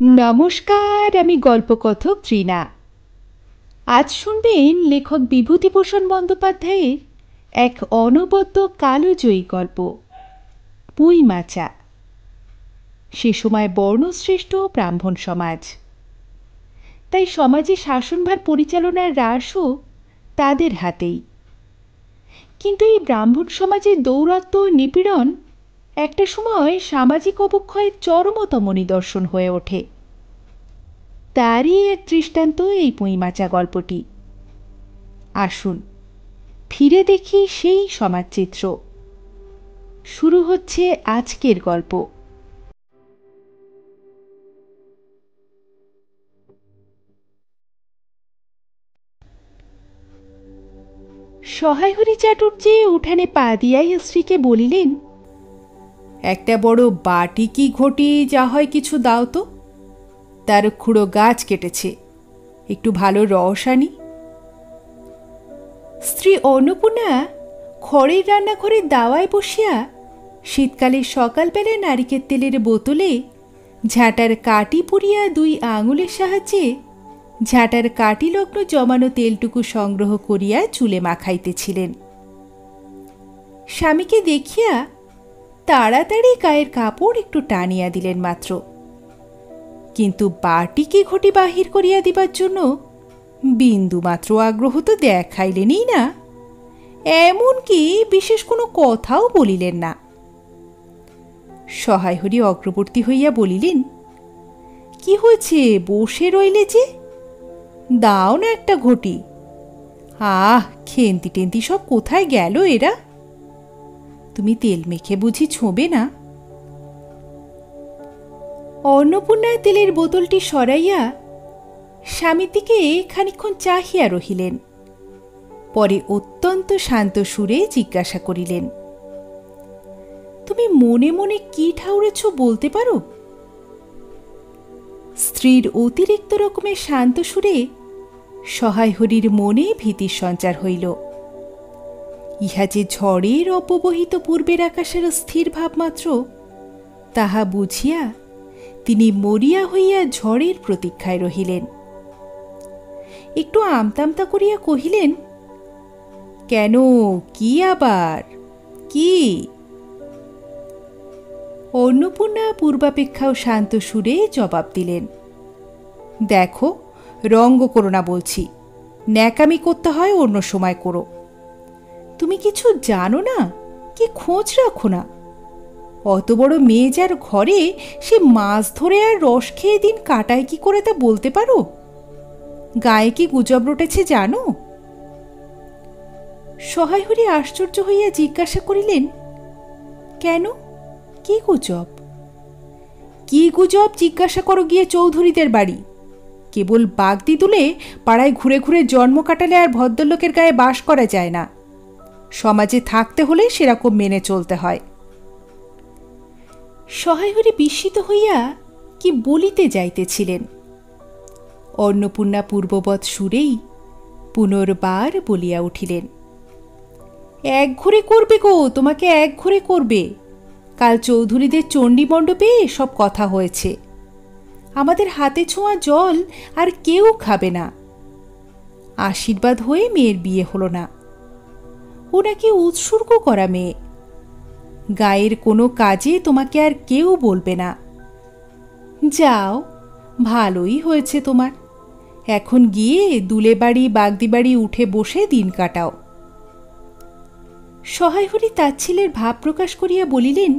নমস্কার, আমি গল্পকথক ত্রিনা। আজ শুনবেন লেখক বিভূতিভূষণ বন্দ্যোপাধ্যায়ের এক অনবদ্য কালজয়ী গল্প, পুঁই মাচা। সে সময় বর্ণশ্রেষ্ঠ ব্রাহ্মণ সমাজ, তাই সমাজে শাসনভার পরিচালনার রাশও তাদের হাতেই। কিন্তু এই ব্রাহ্মণ সমাজের দৌরাত্ম্য ও নিপীড়ন একটা সময় সামাজিক অবক্ষয়ের চরমতম নিদর্শন হয়ে ওঠে। তারই এক দৃষ্টান্ত এই পুঁই মাচা গল্পটি। আসুন ফিরে দেখি সেই সমাজচিত্র। শুরু হচ্ছে আজকের গল্প। সহায়হরি চাটুর্যে উঠানে পা দিয়াই স্ত্রীকে বলিলেন, একটা বড় বাটি কি ঘটি যা হয় কিছু দাও তো। তার খুঁড়ো গাছ কেটেছে, একটু ভালো রস আনি। স্ত্রী অন্নপূর্ণা খড়ের রান্নাঘরে দাওয়ায় বসিয়া শীতকালের সকালবেলায় নারিকেল তেলের বোতলে ঝাঁটার কাঠি পুড়িয়া 2 আঙুলের সাহায্যে ঝাঁটার কাঠি লগ্ন জমানো তেলটুকু সংগ্রহ করিয়া চুলে মাখাইতেছিলেন। স্বামীকে দেখিয়া তাড়াতাড়ি গায়ের কাপড় একটু টানিয়া দিলেন মাত্র, কিন্তু বাটিকে ঘটি বাহির করিয়া দিবার জন্য বিন্দুমাত্র আগ্রহ তো দেখাইলেনই না, এমনকি বিশেষ কোনো কথাও বলিলেন না। সহায়হরি অগ্রবর্তী হইয়া বলিলেন, কি হয়েছে বসে রইলে যে, দাও না একটা ঘটি। আহ, খেন্তি টেন্তি সব কোথায় গেল এরা? তুমি তেল মেখে বুঝি ছোঁবে না? অন্নপূর্ণায় তেলের বোতলটি সরাইয়া স্বামীর দিকে খানিকক্ষণ চাহিয়া রহিলেন। পরে অত্যন্ত শান্ত সুরে জিজ্ঞাসা করিলেন, তুমি মনে মনে কি ঠাউরেছ বলতে পারো? স্ত্রীর অতিরিক্ত রকমের শান্ত সুরে সহায়হরির মনে ভীতির সঞ্চার হইল। ইহা যে ঝড়ের অপবহিত পূর্বের আকাশের স্থির ভাবমাত্র, তাহা বুঝিয়া তিনি মরিয়া হইয়া ঝড়ের প্রতীক্ষায় রহিলেন। একটু আমতামতা করিয়া কহিলেন, কেন, কি আবার, কি? অন্নপূর্ণা পূর্বাপেক্ষাও শান্ত সুরে জবাব দিলেন, দেখো, রঙ্গ করো না বলছি, ন্যাকামি করতে হয় অন্য সময় করো। তুমি কিছু জানো না কি খোঁজ রাখো না? অত বড় মেয়ে যার ঘরে, সে মাছ ধরে আর রস খেয়ে দিন কাটায় কি করে তা বলতে পারো? গায়ে কি গুজব রটেছে জানো? সহায়হরি আশ্চর্য হইয়া জিজ্ঞাসা করিলেন, কেন, কি গুজব? কি গুজব জিজ্ঞাসা করো গিয়ে চৌধুরীদের বাড়ি। কেবল বাগদি তুলে পাড়ায় ঘুরে ঘুরে জন্ম কাটালে আর ভদ্রলোকের গায়ে বাস করা যায় না। সমাজে থাকতে হলে সেরকম মেনে চলতে হয়। সহায়হরি বিস্মিত হইয়া কি বলিতে যাইতেছিলেন। অন্নপূর্ণা পূর্ববৎ সুরেই পুনর্বার বলিয়া উঠিলেন, এক ঘরে করবে গো, তোমাকে এক ঘরে করবে। কাল চৌধুরীদের চণ্ডী মণ্ডপে সব কথা হয়েছে। আমাদের হাতে ছোঁয়া জল আর কেউ খাবে না। আশীর্বাদ হয়ে মেয়ের বিয়ে হলো না। ও নাকি উৎসর্গ করা মেয়ে। গায়ের কোনো কাজে তোমাকে আর কেউ বলবে না। যাও, ভালোই হয়েছে তোমার। এখন গিয়ে দুলে বাড়ি বাগদি বাড়ি উঠে বসে দিন কাটাও। সহায়হরি তাচ্ছিল্যের ভাব প্রকাশ করিয়া বলিলেন,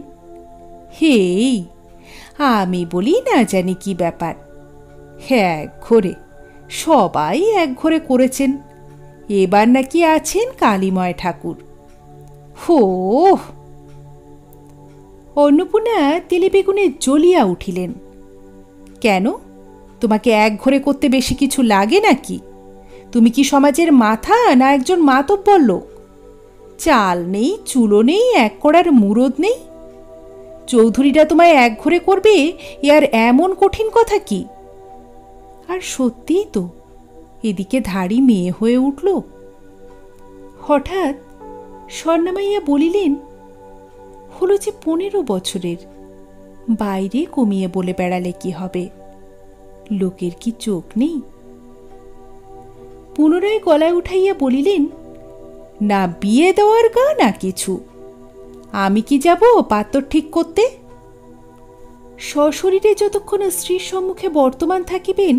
হেই, আমি বলি না জানি কি ব্যাপার। এক ঘরে, সবাই এক ঘরে করেছেন। এবার নাকি আছেন কালীময় ঠাকুর। হো! অন্নপূর্ণা তেলে বেগুনে জ্বলিয়া উঠিলেন, কেন, তোমাকে এক ঘরে করতে বেশি কিছু লাগে নাকি? তুমি কি সমাজের মাথা না একজন মাতব্বর লোক? চাল নেই, চুলো নেই, এক কড়ার মুরদ নেই। চৌধুরীরা তোমায় এক ঘরে করবে, এ আর এমন কঠিন কথা কি? আর সত্যিই তো, এদিকে ধাড়ি মেয়ে হয়ে উঠল। হঠাৎ স্বর্ণামাইয়া বলিলেন, হলো যে 15 বছরের, বাইরে কমিয়ে বলে বেড়ালে কি হবে? লোকের কি চোখ নেই? পুনরায় গলায় উঠাইয়া বলিলেন, না বিয়ে দেওয়ার গা না কিছু, আমি কি যাব পাত্র ঠিক করতে? সশরীরে যতক্ষণ স্ত্রীর সম্মুখে বর্তমান থাকিবেন,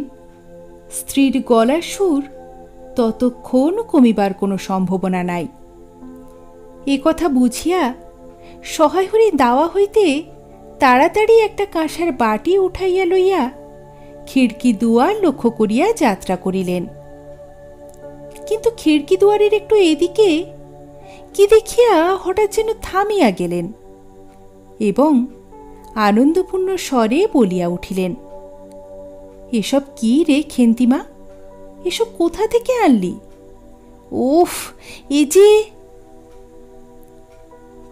স্ত্রীর গলার সুর ততক্ষণ কমিবার কোনো সম্ভাবনা নাই। এ কথা বুঝিয়া সহায় হরি দাওয়া হইতে তাড়াতাড়ি একটা কাঁসার বাটি উঠাইয়া লইয়া খিড়কি দুয়ার লক্ষ্য করিয়া যাত্রা করিলেন। কিন্তু খিড়কি দুয়ারের একটু এদিকে কি দেখিয়া হঠাৎ যেন থামিয়া গেলেন এবং আনন্দপূর্ণ স্বরে বলিয়া উঠিলেন, এসব কি রে খেন্তিমা, এসব কোথা থেকে আনলি? ওফ, এ যে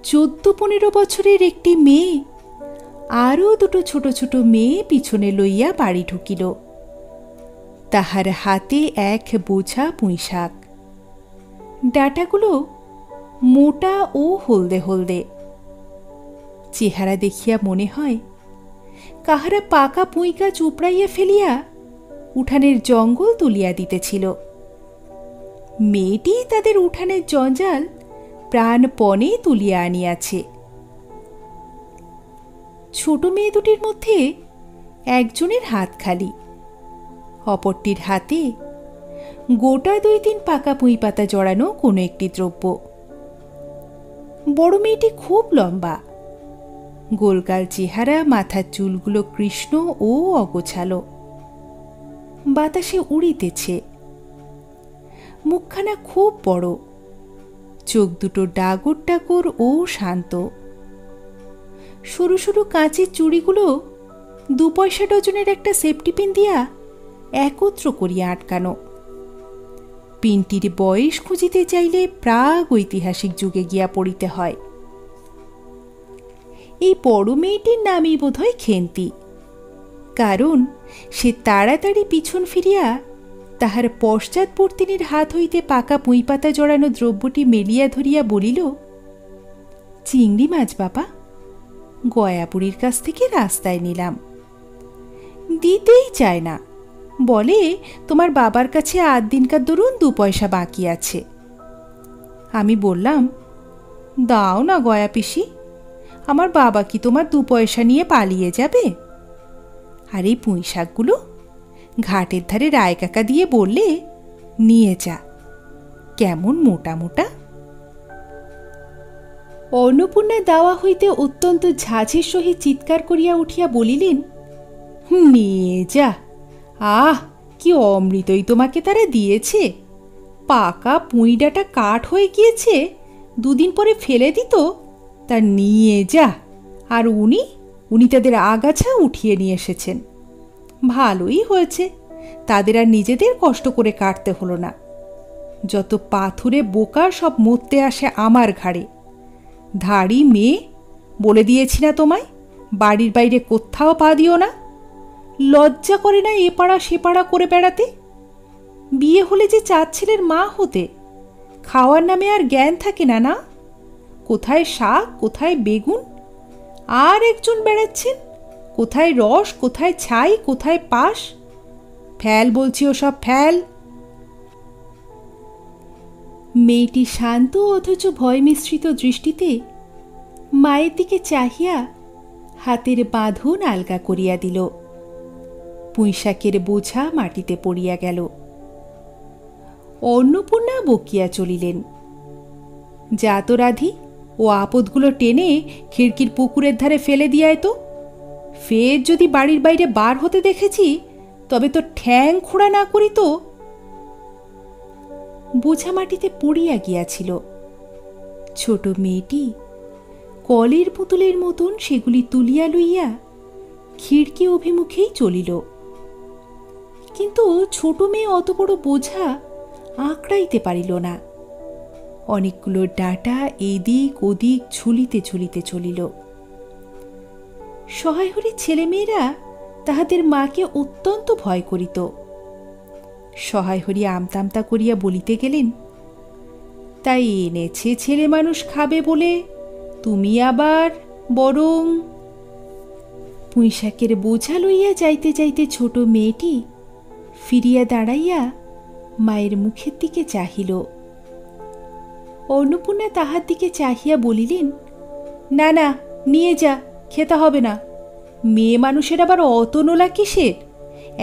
14-15 বছরের একটি মেয়ে আরও দুটো ছোট ছোট মেয়ে পিছনে লইয়া বাড়ি ঢুকিল। তাহার হাতে এক বোঝা পুঁইশাক, ডাঁটাগুলো মোটা ও হলদে হলদে। চেহারা দেখিয়া মনে হয় কাহারা পাকা পুঁই গাছ উপড়াইয়া ফেলিয়া উঠানের জঙ্গল তুলিয়া দিতেছিল। মেয়েটি তাদের উঠানের জঞ্জাল প্রাণপণে তুলিয়া আনিয়াছে। ছোট মেয়ে দুটির মধ্যে একজনের হাত খালি, অপরটির হাতে গোটা 2-3 পাকা পুঁই পাতা জড়ানো কোনো একটি দ্রব্য। বড় মেয়েটি খুব লম্বা, গোলগাল চেহারা, মাথার চুলগুলো কৃষ্ণ ও অগোছালো, বাতাসে উড়িতেছে। মুখখানা খুব বড়, চোখ দুটো ডাগর ডাগর ও শান্ত। সরু সরু কাঁচের চুড়িগুলো 2 পয়সা ডজনের একটা সেফটি পিন দিয়া একত্র করিয়া আটকানো। পিনটির বয়স খুঁজিতে চাইলে প্রাগ ঐতিহাসিক যুগে গিয়া পড়িতে হয়। এই বড় মেয়েটির নামই বোধহয় খেন্তি, কারণ সে তাড়াতাড়ি পিছন ফিরিয়া তাহার পশ্চাৎবর্তিনীর হাত হইতে পাকা পুঁই পাতা জড়ানো দ্রব্যটি মেলিয়া ধরিয়া বলিল, চিংড়ি মাছ বাবা, গয়াপুরীর কাছ থেকে রাস্তায় নিলাম। দিতেই চায় না, বলে তোমার বাবার কাছে 8 দিনকার দরুন 2 পয়সা বাকি আছে। আমি বললাম, দাও না গয়া পিসি, আমার বাবা কি তোমার 2 পয়সা নিয়ে পালিয়ে যাবে? আর এই পুঁই শাকগুলো ঘাটের ধারে রায় কাকা দিয়ে বললে নিয়ে যা, কেমন মোটা মোটা। অন্নপূর্ণা দাওয়া হইতে অত্যন্ত ঝাঁঝের সহিত চিৎকার করিয়া উঠিয়া বলিলেন, নিয়ে যা, আহ কি অমৃতই তোমাকে তারা দিয়েছে। পাকা পুঁই ডাঁটা কাঠ হয়ে গিয়েছে, 2 দিন পরে ফেলে দিত, তা নিয়ে যা। আর উনি তাদের আগাছা উঠিয়ে নিয়ে এসেছেন। ভালোই হয়েছে, তাদের আর নিজেদের কষ্ট করে কাটতে হলো না। যত পাথুরে বোকা সব মরতে আসে আমার ঘাড়ে। ধাড়ি মেয়ে, বলে দিয়েছি না তোমায়, বাড়ির বাইরে কোথাও পা দিও না। লজ্জা করে না এ পাড়া সে পাড়া করে বেড়াতে? বিয়ে হলে যে 4 ছেলের মা হতে, খাওয়ার নামে আর জ্ঞান থাকে না। না, কোথায় শাক, কোথায় বেগুন, আর একজন বেড়াচ্ছেন কোথায় রস, কোথায় ছাই, কোথায় পাশ। ফেল বলছি, ও সব ফেল। মেয়েটি শান্ত অথচ ভয় মিশ্রিত দৃষ্টিতে মায়ের দিকে চাহিয়া হাতের বাঁধন আলগা করিয়া দিল। পুঁইশাকের বোঝা মাটিতে পড়িয়া গেল। অন্নপূর্ণা বকিয়া চলিলেন, যা তো রাধি, ও আপদগুলো টেনে খিড়কির পুকুরের ধারে ফেলে দিয়ায় তো। ফের যদি বাড়ির বাইরে বার হতে দেখেছি, তবে তো ঠ্যাং খোঁড়া না করি তো। বোঝা মাটিতে পড়িয়া গিয়াছিল। ছোট মেয়েটি কলের পুতুলের মতন সেগুলি তুলিয়া লইয়া খিড়কি অভিমুখেই চলিল। কিন্তু ছোট মেয়ে অত বড় বোঝা আঁকড়াইতে পারিল না। অনেকগুলো ডাঁটা এদিক ওদিক ঝুলিতে ঝুলিতে চলিল। সহায়হরির ছেলেমেয়েরা তাহাদের মাকে অত্যন্ত ভয় করিত। সহায়হরি আমতামতা করিয়া বলিতে গেলেন, তাই এনেছে ছেলে মানুষ খাবে বলে তুমি আবার বরং। পুঁইশাকের বোঝা লইয়া যাইতে যাইতে ছোট মেয়েটি ফিরিয়া দাঁড়াইয়া মায়ের মুখের দিকে চাহিল। অন্নপূর্ণা তাহার দিকে চাহিয়া বলিলেন, না না, নিয়ে যা, খেতে হবে না। মেয়ে মানুষের আবার অত নোলা কিসের?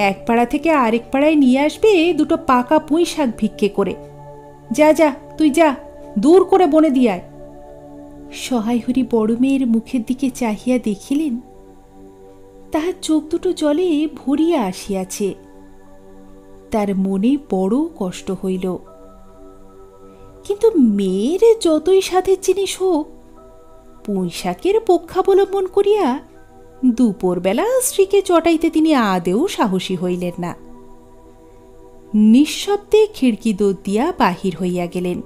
এক পাড়া থেকে আরেক পাড়ায় নিয়ে আসবে দুটো পাকা পুঁই শাক ভিক্ষে করে। যা যা, তুই যা, দূর করে বনে দিয়ায়। সহায় হরি বড় মেয়ের মুখের দিকে চাহিয়া দেখিলেন, তাহার চোখ দুটো জলে ভরিয়া আসিয়াছে। তার মনে বড় কষ্ট হইল। কিন্তু মেয়ের যতই সাধের জিনিস হোক, পুঁইশাকের পক্ষাবলম্বন করিয়া দুপুরবেলা স্ত্রীকে চটাইতে তিনি আদেও সাহসী হইলেন না। নিঃশব্দে খিড়কি দোর দিয়া বাহির হইয়া গেলেন।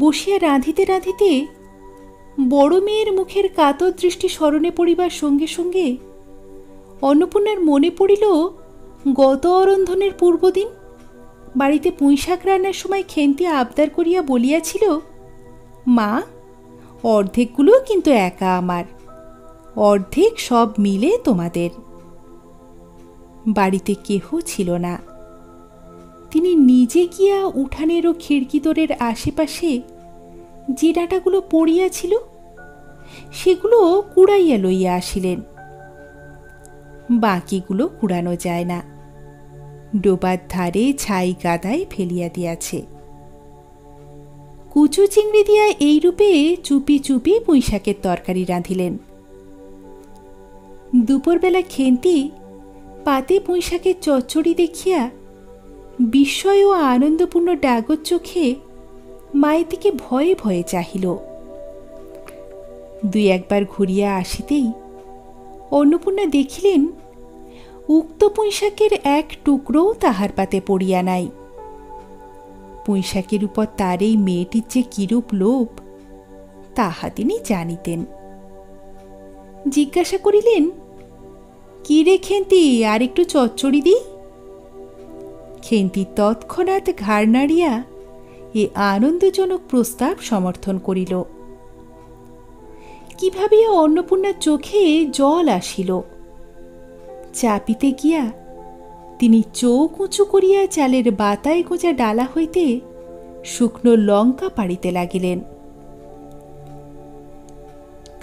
বসিয়া রাঁধিতে রাঁধিতে বড় মেয়ের মুখের কাতর দৃষ্টি স্মরণে পড়িবার সঙ্গে সঙ্গে অন্নপূর্ণার মনে পড়িল গত অরন্ধনের পূর্বদিন বাড়িতে পুঁইশাক রান্নার সময় খেন্তি আবদার করিয়া বলিয়াছিল, মা, অর্ধেকগুলো কিন্তু একা আমার, অর্ধেক সব মিলে তোমাদের। বাড়িতে কেহ ছিল না। তিনি নিজে গিয়া উঠানের ও খিড়কিদোরের আশেপাশে যে ডাঁটাগুলো পড়িয়াছিল সেগুলো কুড়াইয়া লইয়া আসিলেন। বাকিগুলো কুড়ানো যায় না, ডোবার ধারে ছাই কাদায় ফেলিয়া দিয়াছে। কুচু চিংড়ি দিয়া এইরূপে চুপি চুপি পুঁইশাকের তরকারি রাঁধিলেন। দুপুরবেলা খেন্তি পাতে পুঁইশাকের চচ্চড়ি দেখিয়া বিস্ময় ও আনন্দপূর্ণ ডাগর চোখে মায়ের দিকে ভয়ে ভয়ে চাহিল। দুই একবার ঘুরিয়া আসিতেই অন্নপূর্ণা দেখিলেন উক্ত পুঁইশাকের এক টুকরোও তাহার পাতে পড়িয়া নাই। পুঁইশাকের উপর তার এই মেয়েটির যে কিরূপ লোভ তাহা তিনি জানিতেন। জিজ্ঞাসা করিলেন, কি রে খেন্তি, আর একটু চচ্চড়ি দি? খেন্তি তৎক্ষণাৎ ঘাড় নাড়িয়া এ আনন্দজনক প্রস্তাব সমর্থন করিল। কিভাবে অন্নপূর্ণার চোখে জল আসিল। চাপিতে গিয়া তিনি চোখ উঁচু করিয়া চালের বাতায় গোঁজা ডালা হইতে শুকনো লঙ্কা পাড়িতে লাগিলেন।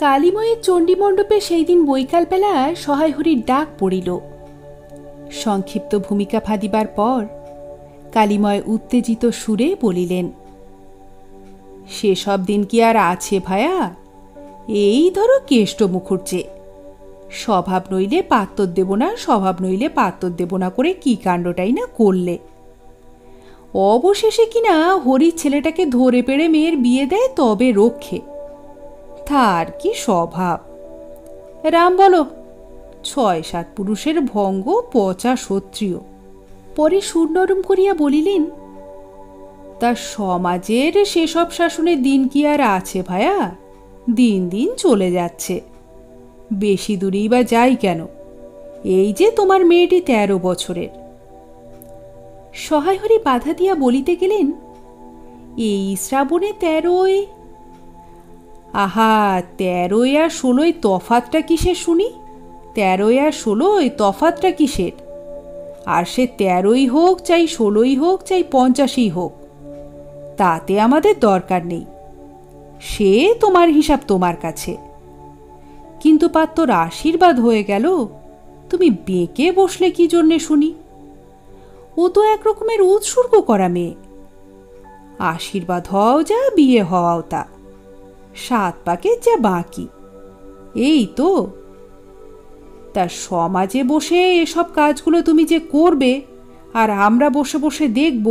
কালীময়ের চণ্ডীমণ্ডপে সেই দিন বৈকালবেলা সহায় হরির ডাক পড়িল। সংক্ষিপ্ত ভূমিকা ফাঁদিবার পর কালীময় উত্তেজিত সুরে বলিলেন, সেসব দিন কি আর আছে ভায়া? এই ধরো কেষ্ট মুখুর্জে, স্বভাব নইলে পাত্তর দেব না, স্বভাব নইলে পাত্তর দেব না করে কি কাণ্ডটাই না করলে। অবশেষে কিনা হরির ছেলেটাকে ধরে পেড়ে মেয়ের বিয়ে দেয় তবে রক্ষে। তার কি স্বভাব! রাম বলো, ৬-৭ পুরুষের ভঙ্গ, পচা ক্ষত্রিয়। পরে সুর নরম করিয়া বলিলেন, তা সমাজের সেসব শাসনের দিন কি আর আছে ভায়া? দিন দিন চলে যাচ্ছে। বেশি দূরেই বা যাই কেন? এই যে তোমার মেয়েটি ১৩ বছরের। সহায় হরি বাধা দিয়া বলিতে গেলেন, এই শ্রাবণে ১৩ই। আহা, ১৩ আর ১৬ তফাতটা কিসের শুনি? ১৩ আর ১৬ তফাতটা কিসের? আর সে ১৩ই হোক, চাই ১৬ই হোক, চাই ৫০ই হোক, তাতে আমাদের দরকার নেই। সে তোমার হিসাব তোমার কাছে। কিন্তু পাত্তর আশীর্বাদ হয়ে গেল, তুমি বেঁকে বসলে কি জন্যে শুনি? ও তো একরকমের উৎসর্গ করা মেয়ে। আশীর্বাদ হওয়াও যা, বিয়ে হওয়াও তা, ৭ পাকের যা বাকি, এই তো। তা সমাজে বসে এসব কাজগুলো তুমি যে করবে আর আমরা বসে বসে দেখব,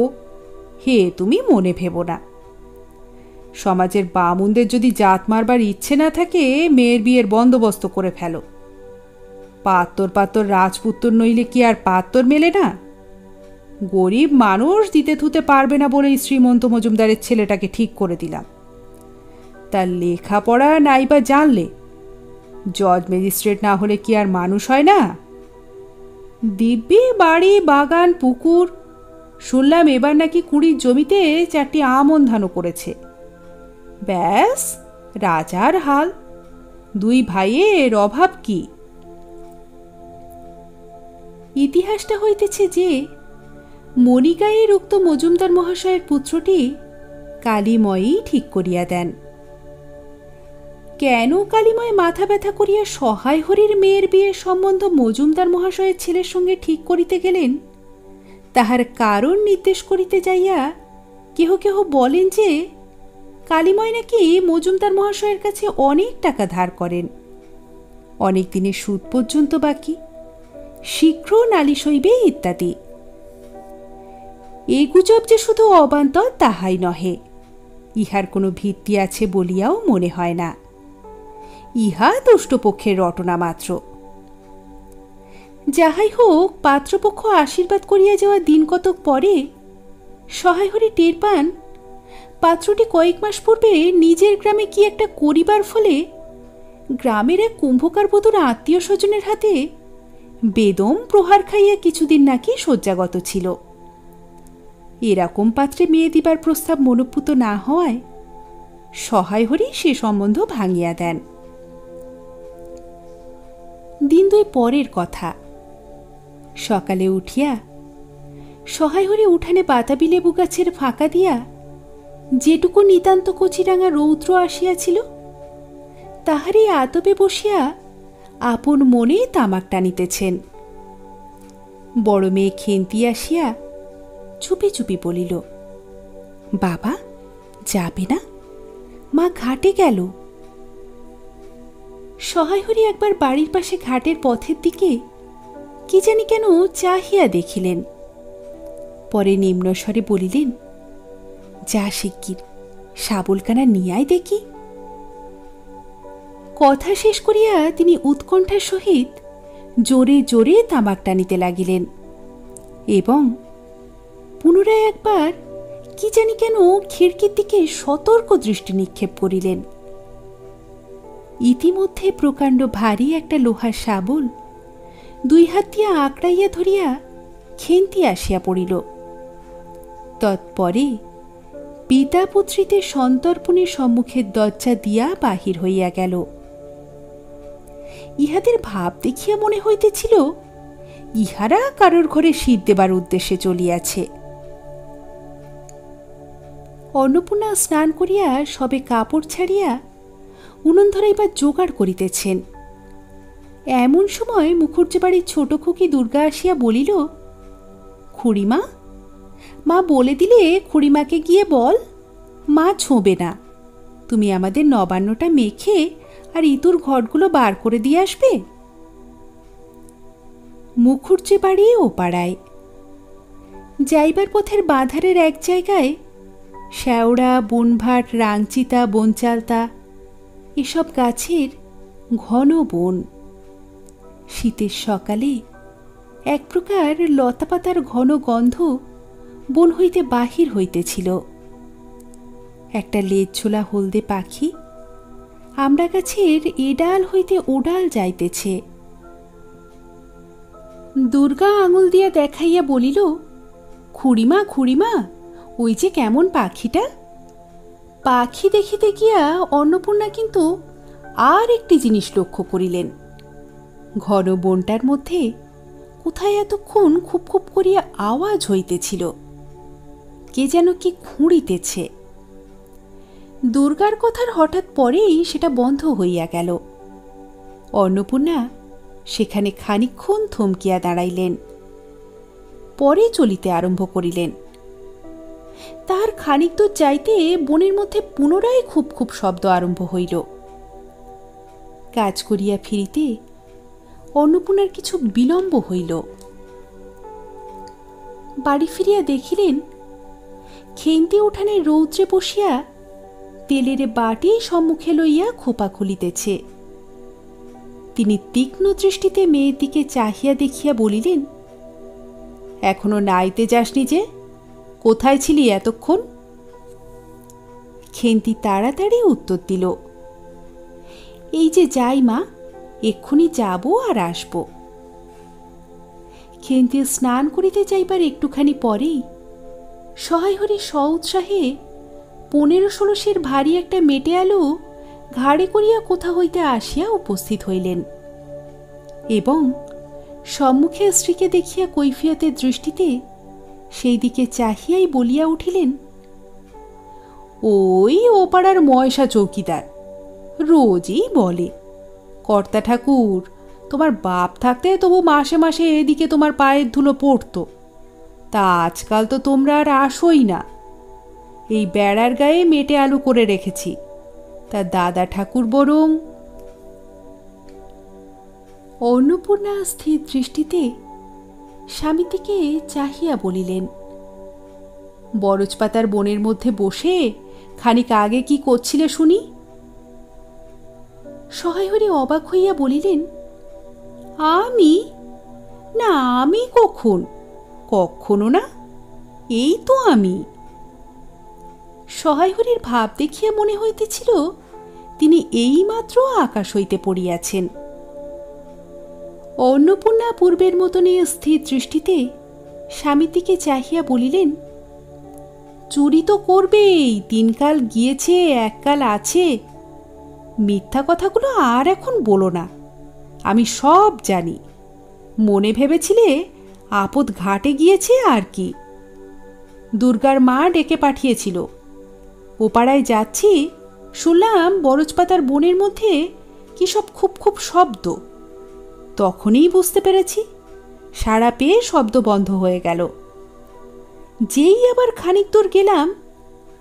হে তুমি মনে ভেবো না। সমাজের বামুনদের যদি জাত মারবার ইচ্ছে না থাকে, মেয়ের বিয়ের বন্দোবস্ত করে ফেলো। পাত্তর পাত্তর রাজপুত্তর নইলে কি আর পাত্তর মেলে না? গরিব মানুষ দিতে থুতে পারবে না বলেই শ্রীমন্ত মজুমদারের ছেলেটাকে ঠিক করে দিলাম। তার লেখাপড়া নাইবা জানলে, জজ ম্যাজিস্ট্রেট না হলে কি আর মানুষ হয় না? দিব্যি বাড়ি, বাগান, পুকুর, শুনলাম এবার নাকি ২০ জমিতে ৪টি আমন ধানও করেছে। ব্যাস, রাজার হাল। দুই ভাইয়ের অভাব কি? ইতিহাসটা হইতেছে যে মণিগায়ের উক্ত মজুমদার মহাশয়ের পুত্রটি কালীময়ই ঠিক করিয়া দেন। কেন কালীময় মাথা ব্যথা করিয়া সহায় হরির মেয়ের বিয়ের সম্বন্ধ মজুমদার মহাশয়ের ছেলের সঙ্গে ঠিক করিতে গেলেন, তাহার কারণ নির্দেশ করিতে যাইয়া কেহ কেহ বলেন যে কালীময় নাকি মজুমদার মহাশয়ের কাছে অনেক টাকা ধার করেন, অনেক দিনের সুদ পর্যন্ত বাকি, শীঘ্র নালিশ হইবে ইত্যাদি। এই গুজব যে শুধু অবান্তর তাহাই নহে, ইহার কোনো ভিত্তি আছে বলিয়াও মনে হয় না। ইহা দুষ্টপক্ষের রটনা মাত্র। যাহাই হোক, পাত্রপক্ষ আশীর্বাদ করিয়া যাওয়া দিন কতক পরে সহায় হরি টের পান পাত্রটি কয়েক মাস পূর্বে নিজের গ্রামে কি একটা করিবার ফলে গ্রামের এক কুম্ভকার বধূর আত্মীয় স্বজনের হাতে বেদম প্রহার খাইয়া কিছুদিন নাকি শয্যাগত ছিল। এরকম পাত্রে মেয়ে দিবার প্রস্তাব মনোপুত না হওয়ায় সহায় হরি সে সম্বন্ধ ভাঙিয়া দেন। দিন দুই পরের কথা। সকালে উঠিয়া সহায় হরি উঠানে বাতাবি লেবু গাছের ফাঁকা দিয়া যেটুকু নিতান্ত কচিরাঙা রৌদ্র আসিয়াছিল তাহারই আতপে বসিয়া আপন মনে তামাক টানিতেছেন। বড় মেয়ে খেন্তি আসিয়া চুপি চুপি বলিল, বাবা যাবে না? মা ঘাটে গেল। সহায় হরি একবার বাড়ির পাশে ঘাটের পথের দিকে কি জানি কেন চাহিয়া দেখিলেন, পরে নিম্নস্বরে বলিলেন, যা শিগগির শাবলকানা নিয়াই দেখি। কথা শেষ করিয়া তিনি উৎকণ্ঠার সহিত জোরে জোরে তামাক টানিতে লাগিলেন এবং পুনরায় একবার কি জানি কেন খিড়কির দিকে সতর্ক দৃষ্টি নিক্ষেপ করিলেন। ইতিমধ্যে প্রকাণ্ড ভারী একটা লোহার শাবল দুই হাত দিয়া আঁকড়াইয়া ধরিয়া খেন্তি আসিয়া পড়িল। তৎপরে পিতা পুত্রীতে সন্তর্পণের সম্মুখের দরজা দিয়া বাহির হইয়া গেল। ইহাদের ভাব দেখিয়া মনে হইতেছিল ইহারা কারোর ঘরে শীত দেবার উদ্দেশ্যে চলিয়াছে। অন্নপূর্ণা স্নান করিয়া সবে কাপড় ছাড়িয়া উনুন ধরাইবার জোগাড় করিতেছেন। এমন সময় মুখুজ্জে বাড়ির ছোট খুকি দুর্গা আসিয়া বলিল, খুড়িমা, মা বলে দিলে খুড়িমাকে গিয়ে বল মা ছোঁবে না, তুমি আমাদের নবান্নটা মেখে আর ইতুর ঘটগুলো বার করে দিয়ে আসবে। মুখুজ্জে বাড়ি ও পাড়ায় যাইবার পথের বাঁধারের এক জায়গায় শ্যাওড়া, বনভাট, রাংচিতা, বনচালতা এসব গাছের ঘন বন। শীতের সকালে এক প্রকার লতাপাতার ঘন গন্ধ বন হইতে বাহির হইতেছিল। একটা লেজ ছোলা হলদে পাখি আমড়া গাছের এডাল হইতে ওডাল যাইতেছে। দুর্গা আঙুল দিয়া দেখাইয়া বলিল, খুড়িমা, খুড়িমা, ওই যে কেমন পাখিটা। পাখি দেখিতে গিয়া অন্নপূর্ণা কিন্তু আর একটি জিনিস লক্ষ্য করিলেন, ঘন বনটার মধ্যে কোথায় এতক্ষণ খুব খুব করিয়া আওয়াজ হইতেছিল, কে যেন কি খুঁড়িতেছে। দুর্গার কথার হঠাৎ পরেই সেটা বন্ধ হইয়া গেল। অন্নপূর্ণা সেখানে খানিকক্ষণ থমকিয়া দাঁড়াইলেন, পরে চলিতে আরম্ভ করিলেন। তাহার খানিক দূর যাইতে বনের মধ্যে পুনরায় খুব খুব শব্দ আরম্ভ হইল। কাজ করিয়া ফিরিতে অন্নপূর্ণার কিছু বিলম্ব হইল। বাড়ি ফিরিয়া দেখিলেন খেন্তি উঠানে রৌদ্রে বসিয়া তেলের বাটি সম্মুখে লইয়া খোপা খুলিতেছে। তিনি তীক্ষ্ণ দৃষ্টিতে মেয়ের দিকে চাহিয়া দেখিয়া বলিলেন, এখনো নাইতে যাসনি যে? কোথায় ছিলি এতক্ষণ? খেন্তি তাড়াতাড়ি উত্তর দিল, এই যে যাই মা, এক্ষুনি যাব আর আসব। খেন্তি স্নান করিতে যাইবার একটুখানি পরেই সহায় হরি স্ব-উৎসাহে 15-16 সের ভারী একটা মেটে আলু ঘাড়ে করিয়া কোথা হইতে আসিয়া উপস্থিত হইলেন এবং সম্মুখে স্ত্রীকে দেখিয়া কৈফিয়তের দৃষ্টিতে সেই দিকে চাহিয়াই বলিয়া উঠিলেন, ওই ও পাড়ার ময়সা চৌকিদার রোজই বলে, কর্তা ঠাকুর, তোমার বাপ থাকতে তবু মাসে মাসে এদিকে তোমার পায়ের ধুলো পড়ত, তা আজকাল তো তোমরা আর আসোই না। এই বেড়ার গায়ে মেটে আলু করে রেখেছি, তা দাদা ঠাকুর বরং। অন্নপূর্ণা স্থির দৃষ্টিতে স্বামীর দিকে চাহিয়া বলিলেন, বরজপাতার বনের মধ্যে বসে খানিক আগে কি করছিলে শুনি? সহায়হরি অবাক হইয়া বলিলেন, আমি? না, আমি কখনো না, এই তো আমি। সহায়হরির ভাব দেখিয়া মনে হইতেছিল তিনি এইমাত্র আকাশ হইতে পড়িয়াছেন। অন্নপূর্ণা পূর্বের মতনে স্থির দৃষ্টিতে স্বামীর দিকে চাহিয়া বলিলেন, চুরি তো করবেই, দিনকাল গিয়েছে, এককাল আছে, মিথ্যা কথাগুলো আর এখন বলো না, আমি সব জানি। মনে ভেবেছিলে আপদ ঘাটে গিয়েছে আর কি। দুর্গার মা ডেকে পাঠিয়েছিল, ও পাড়ায় যাচ্ছি, শুনলাম বরজপাতার বনের মধ্যে কি সব খুব খুব শব্দ। তখনই বুঝতে পেরেছি, সাড়া পেয়ে শব্দ বন্ধ হয়ে গেল। যেই আবার খানিক দূর গেলাম,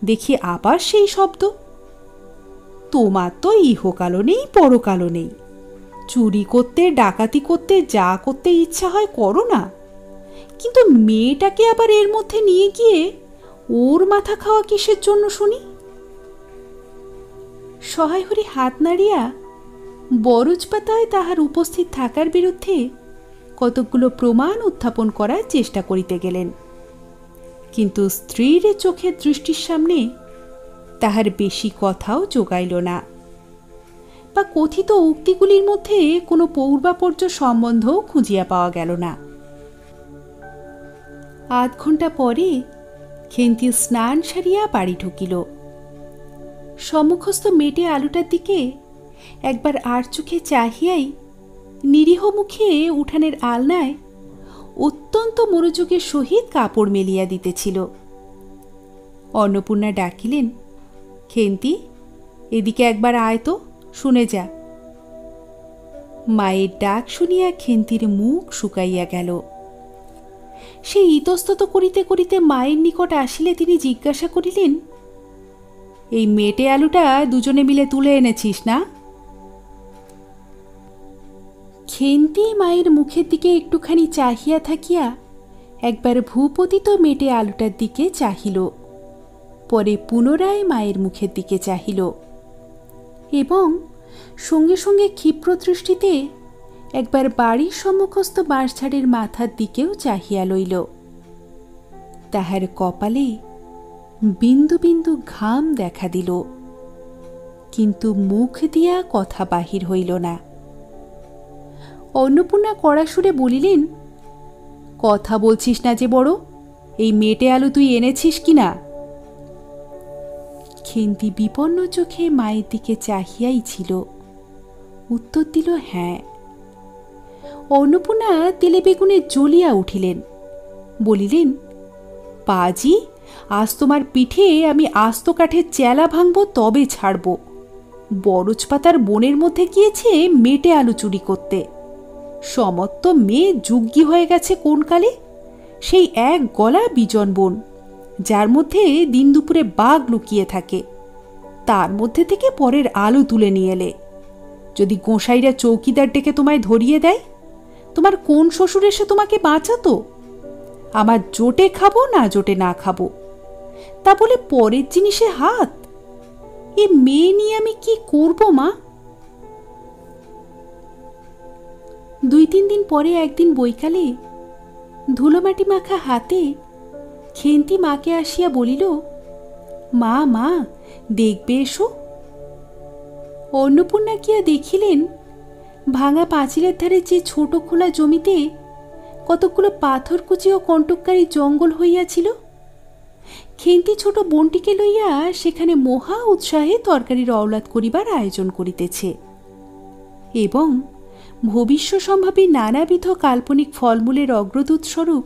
দেখি আবার সেই শব্দ। তোমার তো ইহকালও নেই, পরকালও নেই, চুরি করতে, ডাকাতি করতে, যা করতে ইচ্ছা হয় করো না, কিন্তু মেয়েটাকে আবার এর মধ্যে নিয়ে গিয়ে ওর মাথা খাওয়া কিসের জন্য শুনি? সহায়হরি হাত নাড়িয়া বরজপাতায় তাহার উপস্থিত থাকার বিরুদ্ধে কতকগুলো প্রমাণ উত্থাপন করার চেষ্টা করিতে গেলেন, কিন্তু স্ত্রীর চোখের দৃষ্টির সামনে তাহার বেশি কথাও জোগাইল না, বা কথিত উক্তিগুলির মধ্যে কোনো পূর্বাপর্য সম্বন্ধও খুঁজিয়া পাওয়া গেল না। আধ ঘণ্টা পরে খেন্তি স্নান সারিয়া বাড়ি ঢুকিল। সম্মুখস্থ মেটে আলুটার দিকে একবার আর চোখে চাহিয়াই নিরীহ মুখে উঠানের আলনায় অত্যন্ত মনোযোগের সহিত কাপড় মেলিয়া দিতেছিল। অন্নপূর্ণা ডাকিলেন, খেন্তি, এদিকে একবার আয় তো, শুনে যা। মায়ের ডাক শুনিয়া খেন্তির মুখ শুকাইয়া গেল। সে ইতস্তত করিতে করিতে মায়ের নিকট আসিলে তিনি জিজ্ঞাসা করিলেন, এই মেটে আলুটা দুজনে মিলে তুলে এনেছিস না? খেন্তি মায়ের মুখের দিকে একটুখানি চাহিয়া থাকিয়া একবার ভূপতিত মেটে আলুটার দিকে চাহিল, পরে পুনরায় মায়ের মুখের দিকে চাহিল এবং সঙ্গে সঙ্গে ক্ষিপ্র দৃষ্টিতে একবার বাড়ির সম্মুখস্থ বাঁশঝাড়ের মাথার দিকেও চাহিয়া লইল। তাহার কপালে বিন্দু বিন্দু ঘাম দেখা দিল, কিন্তু মুখ দিয়া কথা বাহির হইল না। অন্নপূর্ণা কড়া সুরে বলিলেন, কথা বলছিস না যে বড়, এই মেটে আলু তুই এনেছিস কিনা? খেন্তি বিপন্ন চোখে মায়ের দিকে চাহিয়াই ছিল, উত্তর দিল হ্যাঁ। অন্নপূর্ণা তেলে বেগুনে জ্বলিয়া উঠিলেন, বলিলেন, পাজি, আজ তোমার পিঠে আমি আস্ত কাঠের চেলা ভাঙব, তবে ছাড়ব। বরজপাতার বনের মধ্যে গিয়েছে মেটে আলু চুরি করতে। সমস্ত মেয়ে যুগ্গি হয়ে গেছে কোন কালে, সেই এক গলা বিজন বন, যার মধ্যে দিন দুপুরে বাঘ লুকিয়ে থাকে, তার মধ্যে থেকে পরের আলু তুলে নিয়ে এলে। যদি গোসাইরা চৌকিদার ডেকে তোমায় ধরিয়ে দেয়, তোমার কোন শ্বশুর এসে তোমাকে বাঁচাতো? আমার জোটে খাবো না জোটে না খাবো, তা বলে পরের জিনিসে হাত? এ মেয়ে নিয়ে আমি কি করব মা? 2-3 দিন পরে একদিন বৈকালে ধুলোমাটি মাখা হাতে খেন্তি মাকে আসিয়া বলিল, মা মা, দেখবে এসো। অন্নপূর্ণা গিয়া দেখিলেন, ভাঙা পাঁচিলের ধারে যে ছোট খোলা জমিতে কতকগুলো পাথরকুচি ও কণ্টককারী জঙ্গল হইয়াছিল, খেন্তি ছোট বোনটিকে লইয়া সেখানে মহা উৎসাহে তরকারির অওলাদ করিবার আয়োজন করিতেছে এবং ভবিষ্য সম্ভাবী নানাবিধ কাল্পনিক ফলমূলের অগ্রদূত স্বরূপ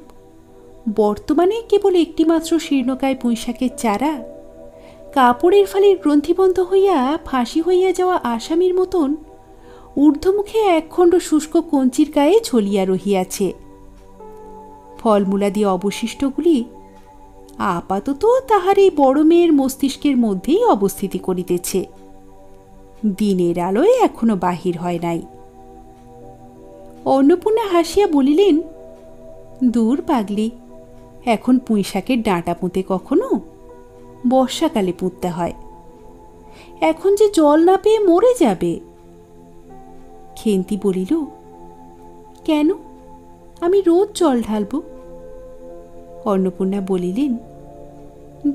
বর্তমানে কেবল একটিমাত্র শীর্ণকায় পুঁইশাকের চারা কাপড়ের ফালির গ্রন্থিবন্ধ হইয়া ফাঁসি হইয়া যাওয়া আসামির মতন ঊর্ধ্বমুখে একখণ্ড শুষ্ক কঞ্চির গায়ে ঝুলিয়া রহিয়াছে। ফলমূলাদি অবশিষ্টগুলি আপাতত তাহার এই বড় মেয়ের মস্তিষ্কের মধ্যেই অবস্থিতি করিতেছে, দিনের আলোয় এখনো বাহির হয় নাই। অন্নপূর্ণা হাসিয়া বলিলেন, দূর পাগলি, এখন পুঁইশাকের ডাঁটা পুঁতে কখনো? বর্ষাকালে পুঁততে হয়, এখন যে জল না পেয়ে মরে যাবে। খেন্তি বলিল, কেন? আমি রোজ জল ঢালব। অন্নপূর্ণা বলিলেন,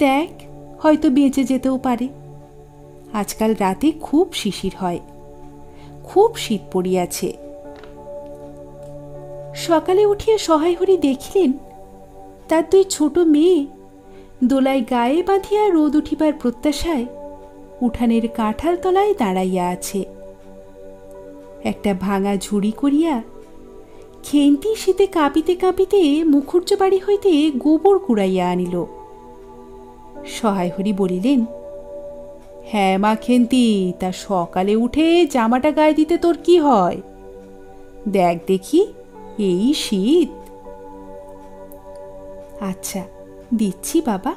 দেখ, হয়তো বেঁচে যেতেও পারে। আজকাল রাতে খুব শিশির হয়, খুব শীত পড়িয়াছে। সকালে উঠিয়া সহায়হরি দেখিলেন তার দুই ছোট মেয়ে দোলায় গায়ে বাঁধিয়া রোদ উঠিবার প্রত্যাশায় উঠানের কাঁঠাল তলায় দাঁড়াইয়া আছে। একটা ভাঙা ঝুড়ি করিয়া খেন্তি শীতে কাঁপিতে কাঁপিতে মুখুর্য বাড়ি হইতে গোবর কুড়াইয়া আনিল। সহায়হরি বলিলেন, হ্যাঁ মা খেন্তি, তা সকালে উঠে জামাটা গায়ে দিতে তোর কি হয়? দেখ দেখি, এই শীত। আচ্ছা দিচ্ছি বাবা।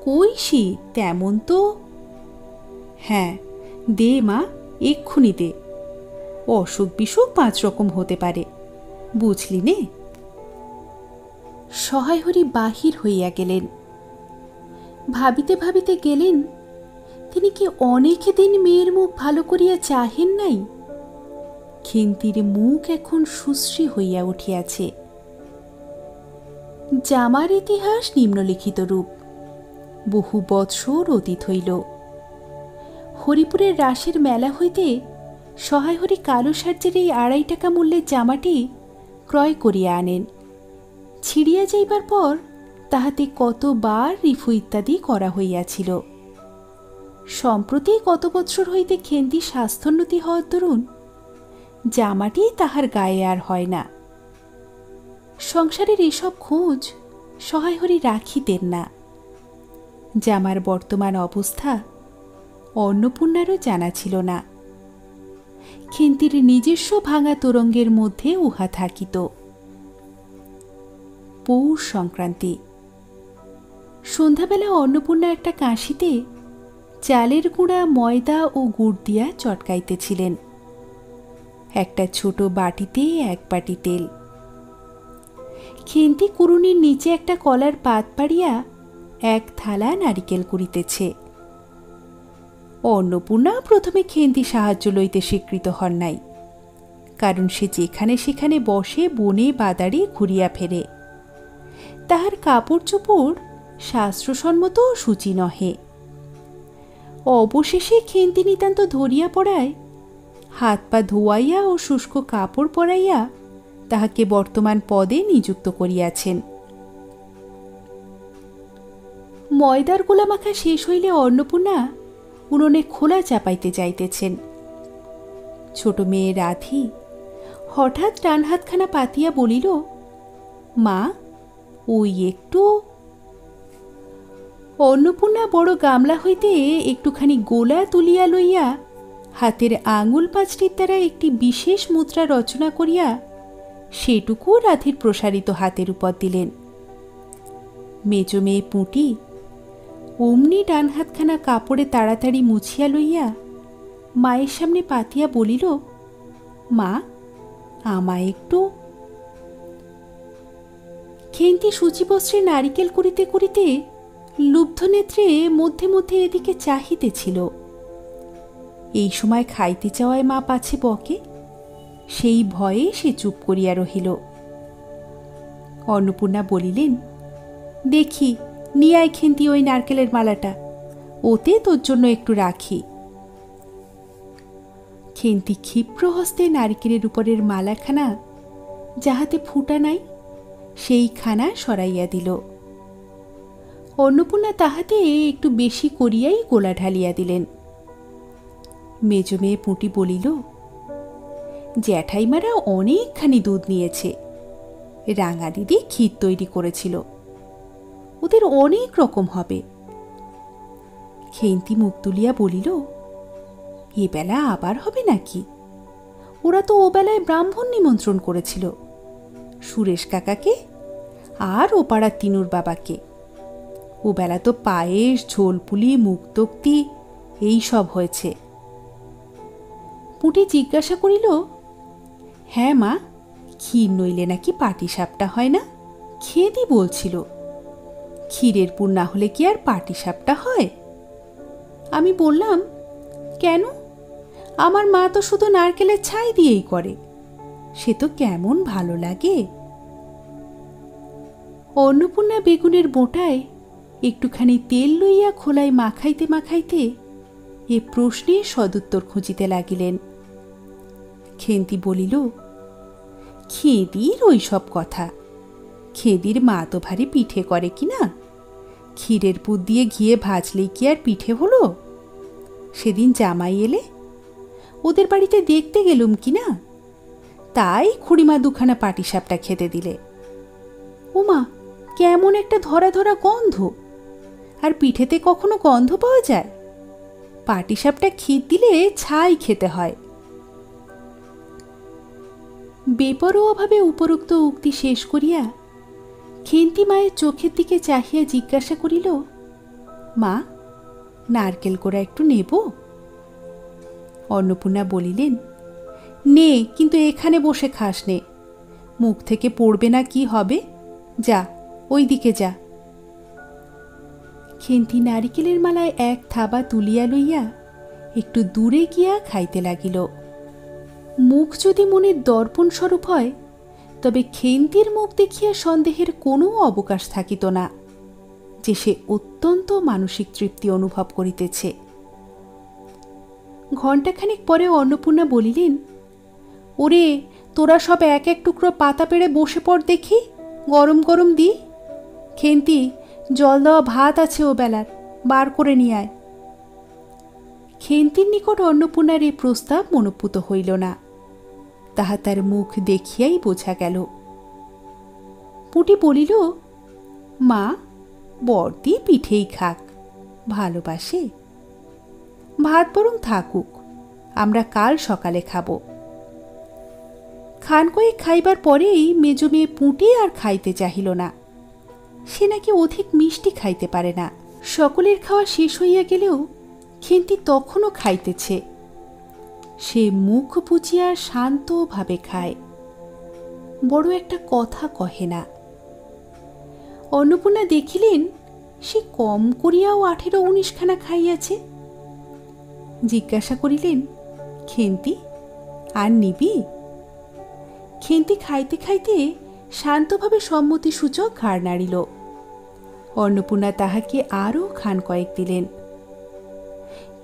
কই শীত তেমন তো। হ্যাঁ দে মা, এক্ষুনি দে। অসুখ বিসুখ 5 রকম হতে পারে, বুঝলি নে। সহায়হরি বাহির হইয়া গেলেন। ভাবিতে ভাবিতে গেলেন, তিনি কি অনেক দিন মেয়ের মুখ ভালো করিয়া চাহেন নাই? খেন্তির মুখ এখন সুশ্রী হইয়া উঠিয়াছে। জামার ইতিহাস নিম্নলিখিত রূপ। বহু বৎসর অতীত হইল। হরিপুরের রাসের মেলা হইতে সহায়হরি কালো সার্জের এই 2.5 টাকা মূল্যের জামাটি ক্রয় করিয়া আনেন। ছিড়িয়া যাইবার পর তাহাতে কতবার রিফু ইত্যাদি করা হইয়াছিল। সম্প্রতি কত বৎসর হইতে খেন্তি স্বাস্থ্যোন্নতি হওয়ার দরুন জামাটি তাহার গায়ে আর হয় না। সংসারের এসব খোঁজ সহায়হরি রাখিতেন না। জামার বর্তমান অবস্থা অন্নপূর্ণারও জানা ছিল না। খেন্তির নিজস্ব ভাঙা তোরঙ্গের মধ্যে উহা থাকিত। পৌষ সংক্রান্তি। সন্ধ্যাবেলা অন্নপূর্ণা একটা কাঁসিতে চালের গুঁড়া, ময়দা ও গুড় দিয়া চটকাইতেছিলেন। একটা ছোট বাটিতে 1 বাটি তেল। খেন্তি কুড়ুনির নিচে একটা কলার পাত পাড়িয়া 1 থালা নারিকেল করিতেছে। অন্নপূর্ণা প্রথমে খেন্তি সাহায্য লইতে স্বীকৃত হন নাই, কারণ সে যেখানে সেখানে বসে বনে বাদারে ঘুরিয়া ফেরে। তাহার কাপড় চোপড় শাস্ত্রসম্মত সূচি নহে। অবশেষে খেন্তি নিতান্ত ধরিয়া পড়ায় হাত পা ধোয়াইয়া ও শুষ্ক কাপড় পরাইয়া তাহাকে বর্তমান পদে নিযুক্ত করিয়াছেন। ময়দার গোলা মাখা শেষ হইলে অন্নপূর্ণা উনুনে খোলা চাপাইতে যাইতেছেন। ছোট মেয়ে রাধি হঠাৎ ডান হাতখানা পাতিয়া বলিল, মা, ওই একটু। অন্নপূর্ণা বড় গামলা হইতে একটুখানি গোলা তুলিয়া লইয়া হাতের আঙুল 5টির দ্বারা একটি বিশেষ মুদ্রা রচনা করিয়া সেটুকু রাধির প্রসারিত হাতের উপর দিলেন। মেজ মেয়ে পুঁটি অমনি ডান হাতখানা কাপড়ে তাড়াতাড়ি মুছিয়া লইয়া মায়ের সামনে পাতিয়া বলিল, মা, আমায় একটু। খেন্তি সূচিবস্ত্রে নারিকেল করিতে করিতে লুব্ধ নেত্রে মধ্যে মধ্যে এদিকে চাহিতেছিল। এই সময় খাইতে চাওয়ায় মা পাছে বকে, সেই ভয়ে সে চুপ করিয়া রহিল। অন্নপূর্ণা বলিলেন, দেখি নিয়ে আয় খেন্তি ওই নারকেলের মালাটা, ওতে তোর জন্য একটু রাখি। খেন্তি ক্ষিপ্র হস্তে নারকেলের উপরের মালাখানা, যাহাতে ফুটা নাই, সেইখানা সরাইয়া দিল। অন্নপূর্ণা তাহাতে একটু বেশি করিয়াই গোলা ঢালিয়া দিলেন। মেজ মেয়ে পুঁটি বলিল, জ্যাঠাইমারা অনেকখানি দুধ নিয়েছে, রাঙা দিদি ক্ষীর তৈরি করেছিল, ওদের অনেক রকম হবে। খেন্তি মুখ তুলিয়া বলিল, এ বেলা আবার হবে নাকি? ওরা তো ও বেলায় ব্রাহ্মণ নিমন্ত্রণ করেছিল, সুরেশ কাকাকে আর ও পাড়ার তিনুর বাবাকে। ও বেলা তো পায়েস, ঝোলপুলি, মুক্তোক্তি এই সব হয়েছে। পুঁটি জিজ্ঞাসা করিল, হ্যাঁ মা, ক্ষীর নইলে নাকি পাটিসাপটা হয় না? খেদি বলছিল। ক্ষীরের পুর না হলে কি আর পাটিসাপটা হয়? আমি বললাম, কেন? আমার মা তো শুধু নারকেলের ছাই দিয়েই করে, সে তো কেমন ভালো লাগে। অন্নপূর্ণা বেগুনের বোঁটায় একটুখানি তেল লইয়া খোলায় মাখাইতে মাখাইতে এ প্রশ্নের সদুত্তর খুঁজিতে লাগিলেন। খেন্তি বলিল, খেদির ওই সব কথা। খেদির মা তো ভারী পিঠে করে কিনা? ক্ষীরের পুর দিয়ে ঘিয়ে ভাজলেই কি আর পিঠে হলো? সেদিন জামাই এলে ওদের বাড়িতে দেখতে গেলুম কিনা, তাই খুড়িমা দুখানা পাটিসাপটা খেতে দিলে। ওমা, কেমন একটা ধরা ধরা গন্ধ! আর পিঠেতে কখনো গন্ধ পাওয়া যায়? পাটিসাপটা ক্ষীর দিলে ছাই খেতে হয়। বেপরোয়াভাবে উপরোক্ত উক্তি শেষ করিয়া খেন্তি মায়ের চোখের দিকে চাহিয়া জিজ্ঞাসা করিল, মা, নারকেল কোড়া একটু নেব? অন্নপূর্ণা বলিলেন, নে, কিন্তু এখানে বসে খাস নে, মুখ থেকে পড়বে না কি হবে? যা, ওই দিকে যা। খেন্তি নারিকেলের মালায় এক থাবা তুলিয়া লইয়া একটু দূরে গিয়া খাইতে লাগিল। মুখ যদি মনের দর্পণ স্বরূপ হয়, তবে খেন্তির মুখ দেখিয়া সন্দেহের কোনো অবকাশ থাকিত না যে সে অত্যন্ত মানসিক তৃপ্তি অনুভব করিতেছে। ঘণ্টাখানিক পরে অন্নপূর্ণা বলিলেন, ওরে, তোরা সব এক এক টুকরো পাতা পেড়ে বসে পড় দেখি, গরম গরম দি। খেন্তি, জল দেওয়া ভাত আছে ও বেলার, বার করে নিয়ে আয়। খেন্তির নিকট অন্নপূর্ণার এ প্রস্তাব মনোপুত হইল না, তাহা তার মুখ দেখিয়াই বোঝা গেল। পুঁটি বলিল, মা, বড়দি পিঠেই খাক, ভালোবাসে। ভাত বরং থাকুক, আমরা কাল সকালে খাব। খান কয়েক খাইবার পরেই মেজ মেয়ে পুঁটি আর খাইতে চাহিল না। সে নাকি অধিক মিষ্টি খাইতে পারে না। সকলের খাওয়া শেষ হইয়া গেলেও খেন্তি তখনও খাইতেছে। সে মুখ বুজিয়া শান্তভাবে খায়, বড় একটা কথা কহে না। অন্নপূর্ণা দেখিলেন সে কম করিয়াও 18-19 খানা খাইয়াছে। জিজ্ঞাসা করিলেন, খেন্তি, আর নিবি? খেন্তি খাইতে খাইতে শান্তভাবে সম্মতিসূচক ঘাড় নাড়িল। অন্নপূর্ণা তাহাকে আরও খান কয়েক দিলেন।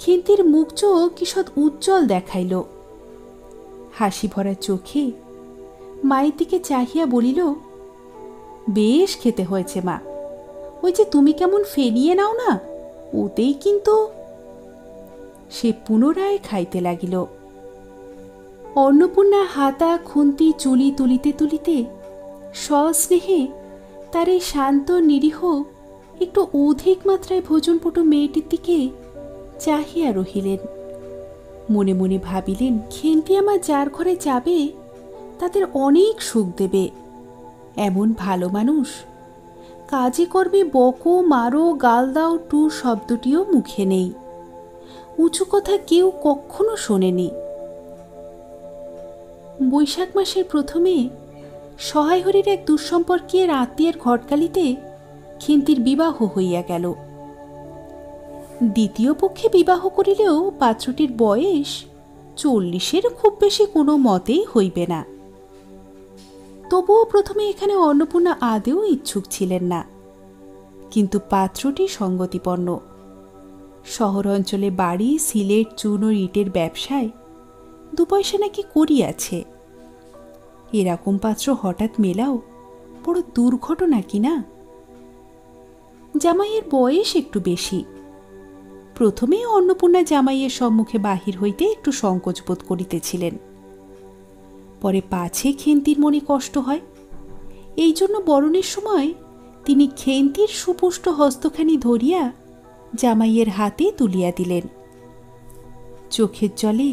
খেন্তির মুখ চোখ কিসৎ উজ্জ্বল দেখাইল। হাসি ভরা চোখে মায়ের দিকে চাহিয়া বলিল, বেশ খেতে হয়েছে মা, ওই যে তুমি কেমন ফেলিয়ে নাও না, ওতেই কিন্তু। সে পুনরায় খাইতে লাগিল। অন্নপূর্ণা হাতা খুন্তি চুলি তুলিতে তুলিতে সস্নেহে তার এই শান্ত নিরীহ একটু অধিক মাত্রায় ভোজনপটু মেয়েটির দিকে চাহিয়া রহিলেন। মনে মনে ভাবিলেন, খেন্তি আমার যার ঘরে যাবে তাদের অনেক সুখ দেবে। এমন ভালো মানুষ, কাজে কর্মে বকো, মারো, গাল দাও, টু শব্দটিও মুখে নেই। উঁচু কথা কেউ কখনো শোনেনি। বৈশাখ মাসের প্রথমে সহায়হরির এক দুঃসম্পর্কের আত্মীয়ের ঘটকালিতে খেন্তির বিবাহ হইয়া গেল। দ্বিতীয় পক্ষে বিবাহ করিলেও পাত্রটির বয়স 40-এর খুব বেশি কোনো মতেই হইবে না। তবুও প্রথমে এখানে অন্নপূর্ণা আদেও ইচ্ছুক ছিলেন না, কিন্তু পাত্রটি সঙ্গতিপন্ন। শহর অঞ্চলে বাড়ি, সিলেট, চুন ও ইটের ব্যবসায় 2 পয়সা নাকি করিয়াছে। এরকম পাত্র হঠাৎ মেলাও বড় দুর্ঘটনা কিনা। জামাইয়ের বয়স একটু বেশি। প্রথমে অন্নপূর্ণা জামাইয়ের সম্মুখে বাহির হইতে একটু সংকোচ বোধ করিতেছিলেন। পরে পাছে খেন্তির মনে কষ্ট হয়, এই জন্য বরণের সময় তিনি খেন্তির সুপুষ্ট হস্তখানি ধরিয়া জামাইয়ের হাতে তুলিয়া দিলেন। চোখের জলে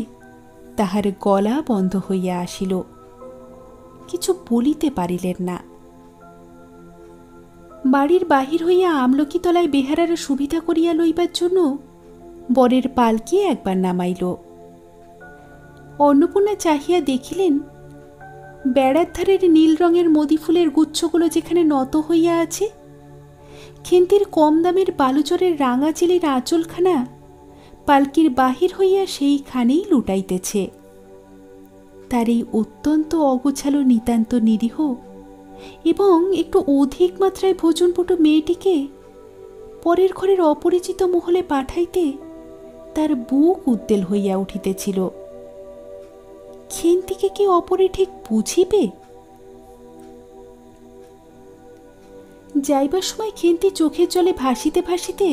তাহার গলা বন্ধ হইয়া আসিল, কিছু বলিতে পারিলেন না। বাড়ির বাহির হইয়া আমলকিতলায় বেহারার সুবিধা করিয়া লইবার জন্য বরের পালকি একবার নামাইল। অন্নপূর্ণা চাহিয়া দেখিলেন বেড়ার ধারের নীল রঙের মদি ফুলের গুচ্ছগুলো যেখানে নত হইয়া আছে, খেন্তির কম দামের বালুচরের রাঙা চিলির আঁচলখানা পালকির বাহির হইয়া সেইখানেই লুটাইতেছে। তার এই অত্যন্ত অগোছালো নিতান্ত নিরীহ এবং একটু অধিক মাত্রায় ভোজনপটু মেয়েটিকে পরের ঘরের অপরিচিত মহলে পাঠাইতে তার বুক উদ্বেল হইয়া উঠিতেছিল। খেন্তিকে কি অপরে ঠিক বুঝিবে? যাইবার সময় খেন্তি চোখের জলে ভাসিতে ভাসিতে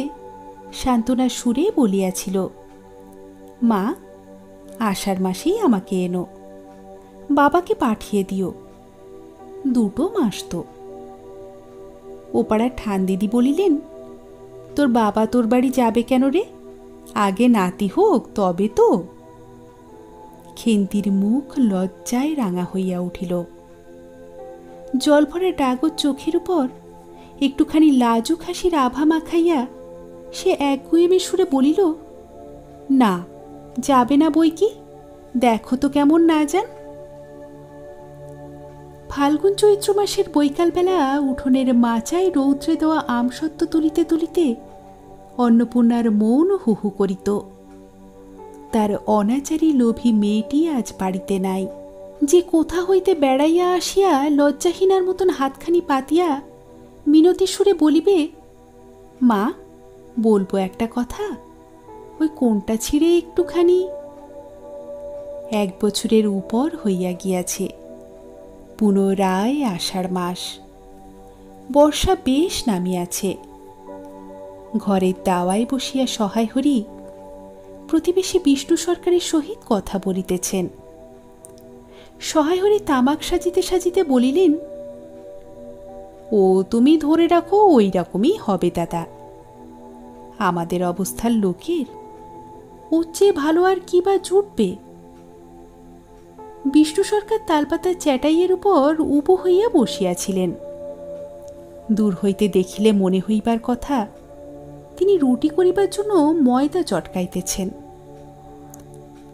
সান্ত্বনার সুরে বলিয়াছিল, মা, আষাঢ় মাসেই আমাকে এনো, বাবাকে পাঠিয়ে দিও, 2 মাস তো। ও পাড়ার ঠান দিদি বলিলেন, তোর বাবা তোর বাড়ি যাবে কেন রে, আগে নাতি হোক তবে তো। খেন্তির মুখ লজ্জায় রাঙা হইয়া উঠিল। জলভরা ডাগর চোখের উপর একটুখানি লাজুক হাসির আভা মাখাইয়া সে একগুঁয়েমে সুরে বলিল, না, যাবে না বই কি, দেখো তো কেমন না যান। ফাল্গুন চৈত্র মাসের বৈকালবেলা উঠোনের মাচায় রৌদ্রে দেওয়া আমসত্ত্ব তুলিতে তুলিতে অন্নপূর্ণার মন হুহু করিত। তার অনাচারী লোভী মেয়েটি আজ বাড়িতে নাই, যে কোথা হইতে বেড়াইয়া আসিয়া লজ্জাহীনার মতন হাতখানি পাতিয়া মিনতি সুরে বলিবে, মা, বলবো একটা কথা, ওই কোনটা ছিঁড়ে একটুখানি। 1 বছরের উপর হইয়া গিয়াছে, পুনরায় আষাঢ় মাস, বর্ষা বেশ নামিয়াছে। ঘরের দাওয়ায় বসিয়া সহায় হরি প্রতিবেশী বিষ্ণু সরকারের সহিত কথা বলিতেছেন। সহায় হরি তামাক সাজিতে সাজিতে বলিলেন, ও তুমি ধরে রাখো, ওই রকমই হবে দাদা। আমাদের অবস্থার লোকের ওর চেয়ে ভালো আর কি বা জুটবে। বিষ্ণু সরকার তালপাতার চ্যাটাইয়ের উপর উবু হইয়া বসিয়াছিলেন। দূর হইতে দেখিলে মনে হইবার কথা তিনি রুটি করিবার জন্য ময়দা চটকাইতেছেন।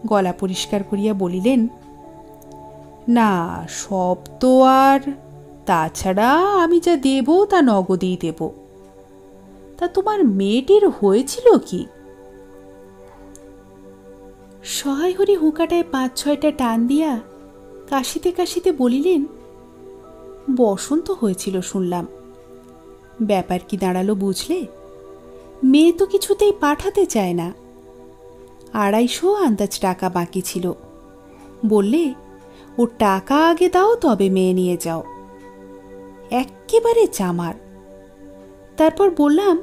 গলা পরিষ্কার করিয়া বলিলেন, না, সব তো আর, তাছাড়া আমি যা দেব তা নগদেই দেব। তা তোমার মেয়েটির হয়েছিল কি? সহায় হরি হুঁকাটায় 5-6টা টান দিয়া কাশিতে কাশিতে বলিলেন, বসন্ত হয়েছিল শুনলাম। ব্যাপার কি দাঁড়ালো বুঝলে? মেয়ে তো কিছুতেই পাঠাতে চায় না। 250 আন্দাজ টাকা বাকি ছিল, বললে ও টাকা আগে দাও তবে মেয়ে নিয়ে যাও। এক্কেবারে চামার। তারপর বললাম,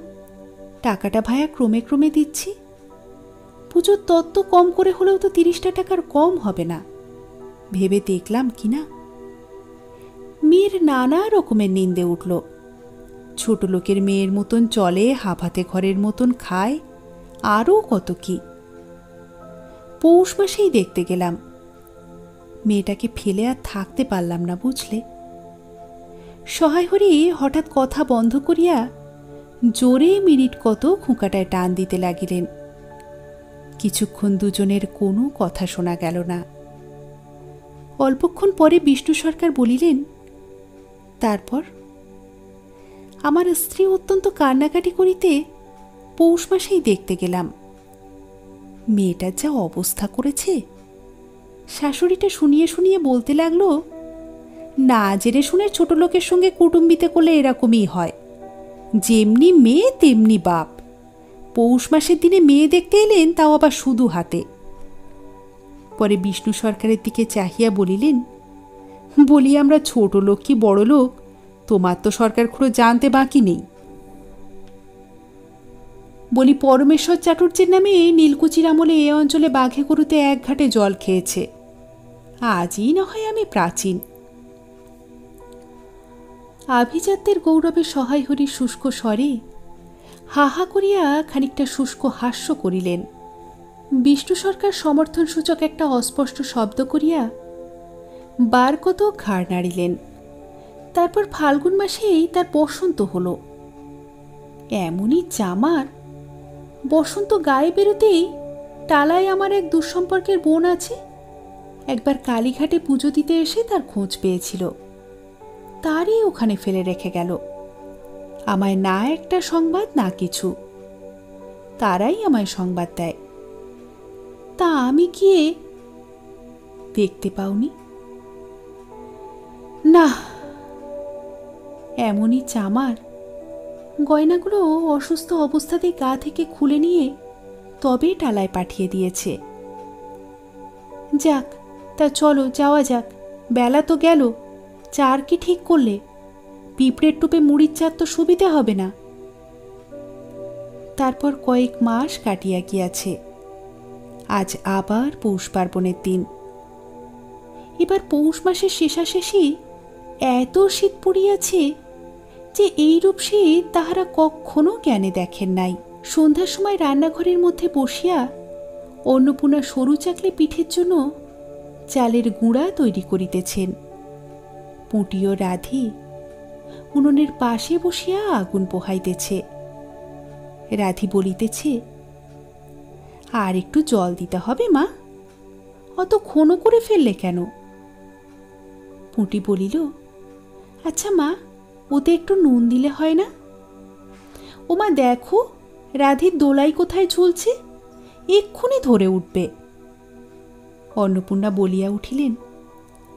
টাকাটা ভায়া ক্রমে ক্রমে দিচ্ছি, পুজোর তত্ত্ব কম করে হলেও তো 30টা টাকার কম হবে না। ভেবে দেখলাম কিনা। মেয়ের নানা রকমের নিন্দে উঠল। ছোট লোকের মেয়ের মতন চলে, হাফাতে ঘরের মতন খায়, আরও কত কি। পৌষ মাসেই দেখতে গেলাম। মেয়েটাকে ফেলে আর থাকতে পারলাম না বুঝলে। সহায় হরি হঠাৎ কথা বন্ধ করিয়া জোরে মিনিট কত খুঁকাটায় টান দিতে লাগিলেন। কিছুক্ষণ দুজনের কোনো কথা শোনা গেল না। অল্পক্ষণ পরে বিষ্ণু সরকার বলিলেন, তারপর? আমার স্ত্রী অত্যন্ত কান্নাকাটি করিতে পৌষ মাসেই দেখতে গেলাম। মেয়েটার যা অবস্থা করেছে। শাশুড়িটা শুনিয়ে শুনিয়ে বলতে লাগলো, না জেনে শুনে ছোট লোকের সঙ্গে কুটুম্বিতে করলে এরকমই হয়, যেমনি মেয়ে তেমনি বাপ। পৌষ মাসের দিনে মেয়ে দেখতে এলেন, তাও আবার শুধু হাতে। পরে বিষ্ণু সরকারের দিকে চাহিয়া বলিলেন, বলি আমরা ছোট লোক কি বড় লোক, তোমার তো সরকার খুঁড়ো জানতে বাকি নেই। বলি পরমেশ্বর চাটুর্যের নামে নীলকুচির আমলে এ অঞ্চলে বাঘে গরুতে এক ঘাটে জল খেয়েছে। আজই না হয় আমি প্রাচীন। আভিজাত্যের গৌরবে সহায় হরি শুষ্ক স্বরে হাহা করিয়া খানিকটা শুষ্ক হাস্য করিলেন। বিষ্ণু সরকার সমর্থনসূচক একটা অস্পষ্ট শব্দ করিয়া বার কত ঘাড় নাড়িলেন। তারপর ফাল্গুন মাসেই তার বসন্ত হল। এমনই চামার, বসন্ত গায়ে বেরোতেই টালায় আমার এক দুঃসম্পর্কের বোন আছে, একবার কালীঘাটে পুজো দিতে এসে তার খোঁজ পেয়েছিল, তারই ওখানে ফেলে রেখে গেল। আমায় না একটা সংবাদ না কিছু, তারাই আমায় সংবাদ দেয়। তা আমি গিয়ে দেখতে পাওনি? না, এমনই চামার, গয়নাগুলো অসুস্থ অবস্থাতেই গা থেকে খুলে নিয়ে তবে টালায় পাঠিয়ে দিয়েছে। যাক, তা চলো যাওয়া যাক, বেলা তো গেল। চার কি ঠিক করলে? পিঁপড়ের টোপে মুড়ির চার তো সুবিধে হবে না। তারপর কয়েক মাস কাটিয়া গিয়াছে। আজ আবার পৌষ পার্বণের দিন। এবার পৌষ মাসের শেষাশেষি এত শীত পড়িয়াছে যে এইরূপ শীত তাহারা কখনো জ্ঞানে দেখেন নাই। সন্ধ্যার সময় রান্নাঘরের মধ্যে বসিয়া অন্নপূর্ণা সরু চাকলে পিঠের জন্য চালের গুঁড়া তৈরি করিতেছেন। পুঁটি ও রাধি উনুনের পাশে বসিয়া আগুন পোহাইতেছে। রাধি বলিতেছে, আর একটু জল দিতে হবে মা, অত ক্ষণ করে ফেললে কেন? পুঁটি বলিল, আচ্ছা মা, ওতে একটু নুন দিলে হয় না? ও মা, দেখো রাধির দোলাই কোথায় ঝুলছে, এক্ষুনি ধরে উঠবে। অন্নপূর্ণা বলিয়া উঠিলেন,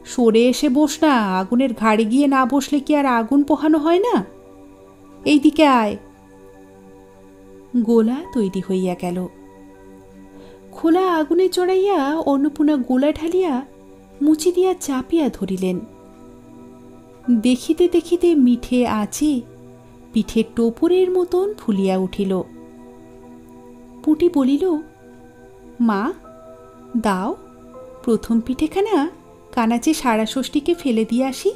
সরে এসে বস না, আগুনের ঘাড়ে গিয়ে না বসলে কি আর আগুন পোহানো হয় না? এইদিকে আয়। গোলা তৈরি হইয়া গেল। খোলা আগুনে চড়াইয়া অন্নপূর্ণা গোলা ঢালিয়া মুচি দিয়া চাপিয়া ধরিলেন। দেখিতে দেখিতে মিঠে আঁচে পিঠের টোপরের মতন ফুলিয়া উঠিল। পুঁটি বলিল, মা দাও, প্রথম পিঠেখানা কানাচে সারা ষষ্ঠীকে ফেলে দিয়ে আসি।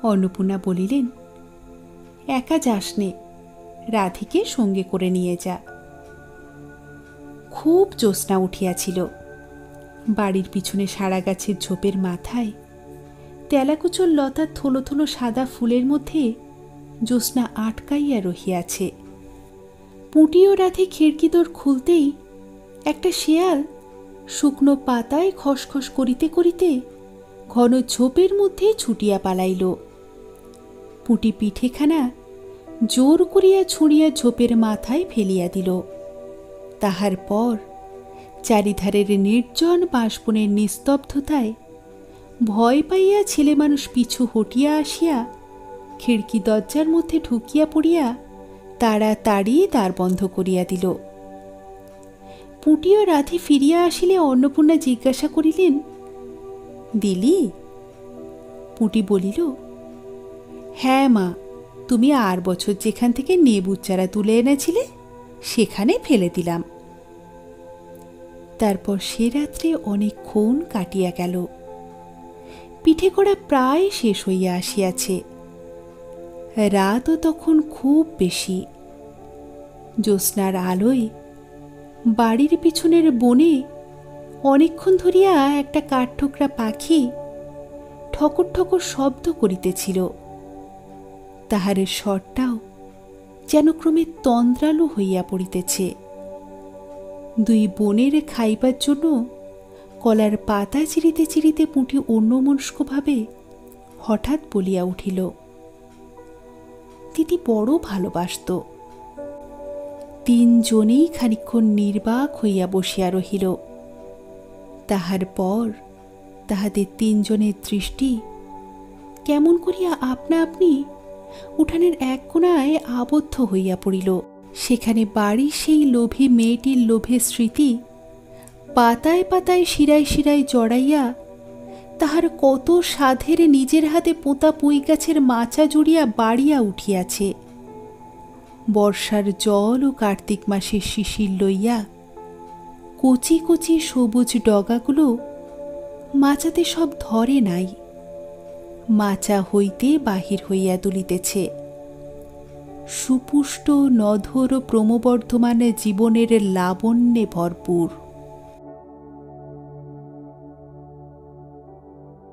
অন্নপূর্ণা বলিলেন, একা যাস নে, রাধিকে সঙ্গে করে নিয়ে যা। খুব জ্যোৎস্না উঠিয়াছিল। বাড়ির পিছনে সারা গাছের ঝোপের মাথায় তেলাকুচর লতার থলো থলো সাদা ফুলের মধ্যে জ্যোৎস্না আটকাইয়া রহিয়াছে। পুঁটি ও রাধি খিড়কি দোর খুলতেই একটা শেয়াল শুকনো পাতায় খসখস করিতে করিতে ঘন ঝোপের মধ্যে ছুটিয়া পালাইল। পুঁটি পিঠেখানা জোর করিয়া ছুঁড়িয়া ঝোপের মাথায় ফেলিয়া দিল। তাহার পর চারিধারের নির্জন বাঁশবনের নিস্তব্ধতায় ভয় পাইয়া ছেলে মানুষ পিছু হটিয়া আসিয়া খিড়কি দরজার মধ্যে ঢুকিয়া পড়িয়া তাড়াতাড়ি দ্বার বন্ধ করিয়া দিল। পুঁটি ও রাধি ফিরিয়া আসিলে অন্নপূর্ণা জিজ্ঞাসা করিলেন, দিলি? পুঁটি বলিল, হ্যাঁ মা, তুমি আর বছর যেখান থেকে নেবুর চারা তুলে এনেছিলে সেখানে ফেলে দিলাম। তারপর সে রাত্রে অনেকক্ষণ কাটিয়া গেল। পিঠে করা প্রায় শেষ হইয়া আসিয়াছে। রাতও তখন খুব বেশি। জ্যোৎস্নার আলোয় বাড়ির পিছনের বনে অনেকক্ষণ ধরিয়া একটা কাঠঠোকরা পাখি ঠকর ঠকর শব্দ করিতেছিল। তাহার স্বরটাও যেন ক্রমে তন্দ্রালু হইয়া পড়িতেছে। দুই বোনের খাইবার জন্য কলার পাতা চিরিতে চিরিতে পুঁটি অন্যমনস্কভাবে হঠাৎ বলিয়া উঠিল, দিদি বড় ভালোবাসত। তিনজনেই খানিকক্ষণ নির্বাক হইয়া বসিয়া রহিল। তাহার পর তাহাদের তিনজনের দৃষ্টি কেমন করিয়া আপনা আপনি উঠানের এক কোণায় আবদ্ধ হইয়া পড়িল। সেখানে বাড়ির সেই লোভী মেয়েটির লোভের স্মৃতি পাতায় পাতায় শিরায় শিরায় জড়াইয়া তাহার কত সাধের নিজের হাতে পোঁতা পুঁই গাছের মাচা জুড়িয়া বাড়িয়া উঠিয়াছে। বর্ষার জল ও কার্তিক মাসের শিশির লইয়া কচি কচি সবুজ ডগাগুলো মাচাতে সব ধরে নাই, মাচা হইতে বাহির হইয়া দুলিতেছে। সুপুষ্ট নধর ও ক্রমবর্ধমান জীবনের লাবণ্যে ভরপুর।